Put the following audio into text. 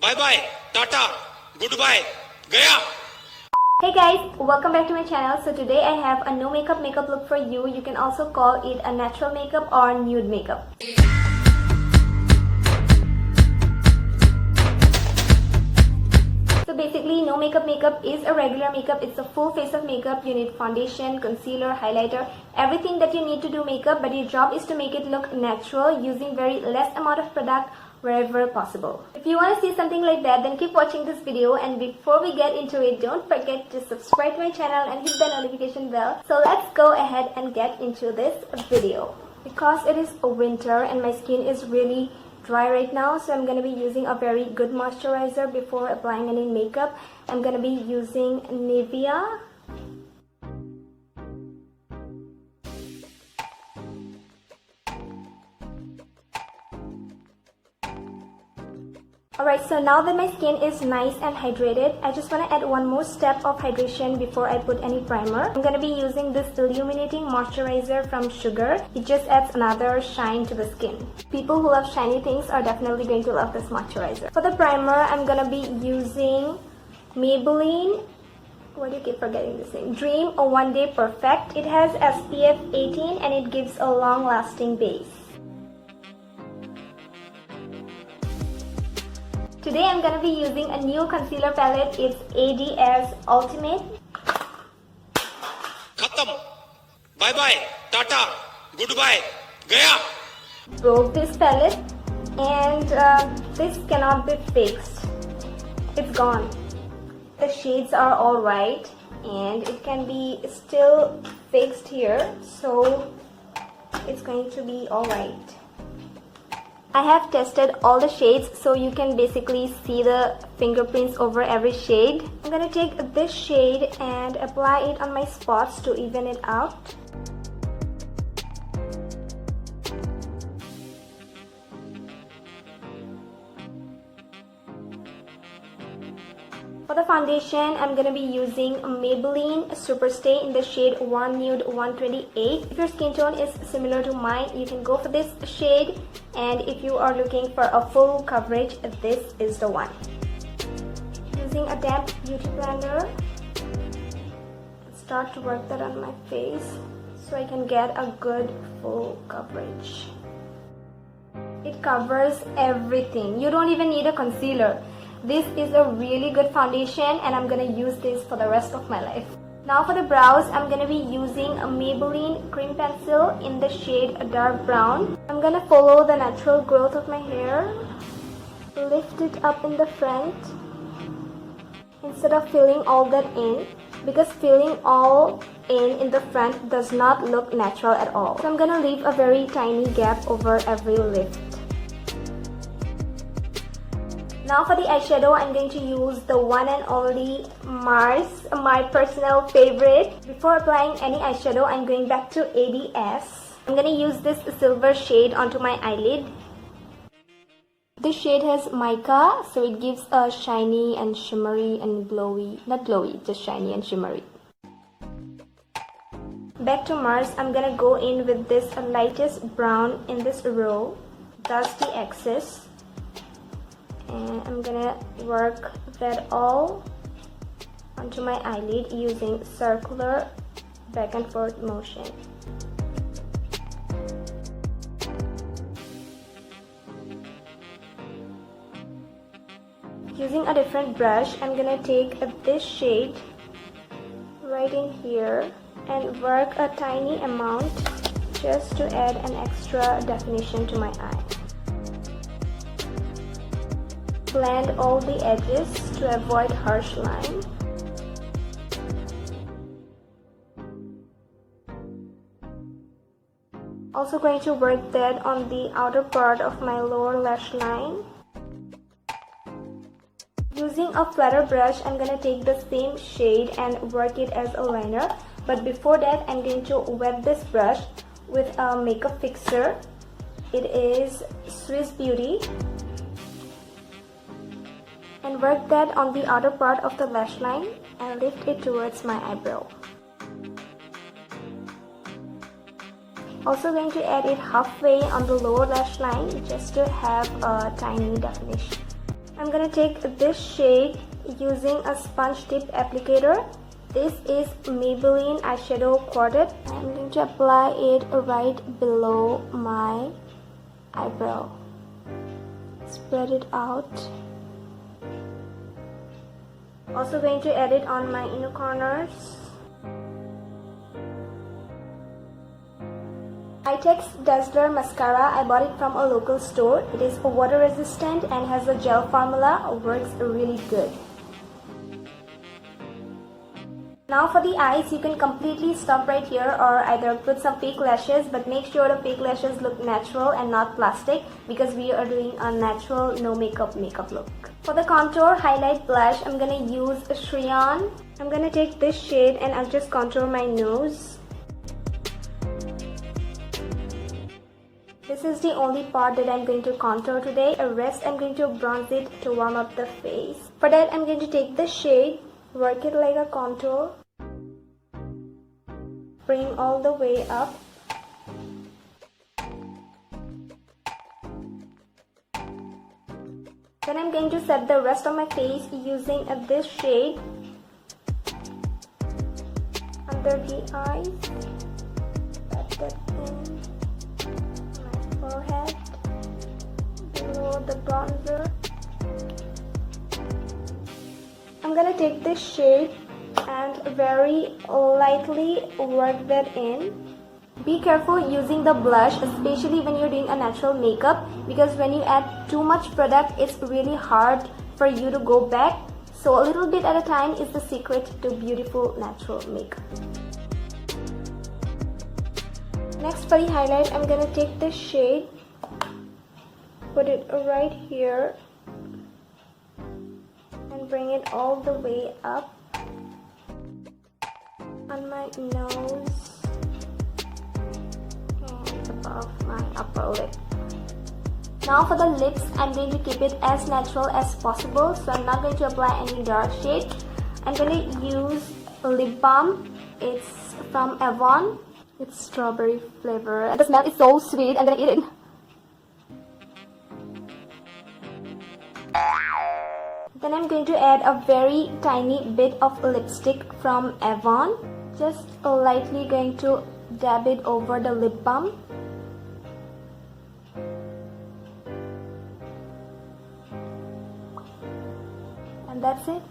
Bye bye tata goodbye गया. Hey guys, welcome back to my channel. So today I have a no makeup look for you. You can also call it a natural makeup or nude makeup. So basically no makeup is a regular makeup. It's a full face of makeup. You need foundation, concealer, highlighter, everything that you need to do makeup, but your job is to make it look natural using very less amount of product wherever possible. If you want to see something like that, then keep watching this video, and before we get into it, don't forget to subscribe to my channel and hit the notification bell. So let's go ahead and get into this video. Because it is winter and my skin is really dry right now, so I'm going to be using a very good moisturizer before applying any makeup. I'm going to be using Nivea. Alright, so now that my skin is nice and hydrated, I just want to add one more step of hydration before I put any primer. I'm going to be using this illuminating moisturizer from Sugar. It just adds another shine to the skin. People who love shiny things are definitely going to love this moisturizer. For the primer, I'm going to be using Maybelline, why do you keep forgetting this name? Dream One Day Perfect. It has SPF 18 and it gives a long-lasting base. Today I'm going to be using a new concealer palette. It's ADS Ultimate. खत्म bye bye tata goodbye गया. Broke this palette, and this cannot be fixed. It's gone. The shades are alright and it can be still fixed here, so it's going to be alright. I have tested all the shades, so you can basically see the fingerprints over every shade. I'm going to take this shade and apply it on my spots to even it out. For the foundation, I'm going to be using Maybelline Superstay in the shade One Nude 128. If your skin tone is similar to mine, you can go for this shade. And if you are looking for a full coverage, this is the one. Using a damp beauty blender, start to work that on my face so I can get a good full coverage. It covers everything. You don't even need a concealer. This is a really good foundation and I'm going to use this for the rest of my life. Now for the brows, I'm going to be using a Maybelline Cream Pencil in the shade Dark Brown. I'm going to follow the natural growth of my hair. Lift it up in the front instead of filling all that in, because filling all in the front does not look natural at all. So I'm going to leave a very tiny gap over every lift. Now for the eyeshadow, I'm going to use the one and only Mars, my personal favorite. Before applying any eyeshadow, I'm going back to ADS. I'm going to use this silver shade onto my eyelid. This shade has mica, so it gives a shiny and shimmery and glowy, not glowy, just shiny and shimmery. Back to Mars, I'm going to go in with this lightest brown in this row, Dusty Excess. And I'm gonna work that all onto my eyelid using circular back and forth motion. Using a different brush, I'm gonna take this shade right in here and work a tiny amount just to add an extra definition to my eye. Blend all the edges to avoid harsh line. Also going to work that on the outer part of my lower lash line. Using a flatter brush, I'm going to take the same shade and work it as a liner. But before that, I'm going to wet this brush with a makeup fixer. It is Swiss Beauty. And work that on the outer part of the lash line and lift it towards my eyebrow. Also going to add it halfway on the lower lash line just to have a tiny definition. I'm gonna take this shade using a sponge tip applicator. This is Maybelline Eyeshadow Quartet. I'm going to apply it right below my eyebrow. Spread it out. Also going to add it on my inner corners. Eyetech's Dazzler Mascara. I bought it from a local store. It is water resistant and has a gel formula. Works really good. Now for the eyes, you can completely stop right here or either put some fake lashes, but make sure the fake lashes look natural and not plastic because we are doing a natural no makeup look. For the contour highlight blush, I'm gonna use a Shreon. I'm gonna take this shade and I'll just contour my nose. This is the only part that I'm going to contour today. The rest I'm going to bronze it to warm up the face. For that, I'm going to take the shade, work it like a contour, bring all the way up. Then I'm going to set the rest of my face using this shade under the eyes. Pat that in my forehead, below the bronzer. I'm gonna take this shade and very lightly work that in. Be careful using the blush, especially when you're doing a natural makeup, because when you add too much product, it's really hard for you to go back. So a little bit at a time is the secret to beautiful natural makeup. Next for the highlight, I'm gonna take this shade, put it right here, and bring it all the way up on my nose and above my upper lip. Now for the lips, I'm going to keep it as natural as possible, so I'm not going to apply any dark shade. I'm going to use a lip balm. It's from Avon. It's strawberry flavor. The smell is so sweet. I'm going to eat it. Then I'm going to add a very tiny bit of lipstick from Avon. Just lightly going to dab it over the lip balm. And that's it.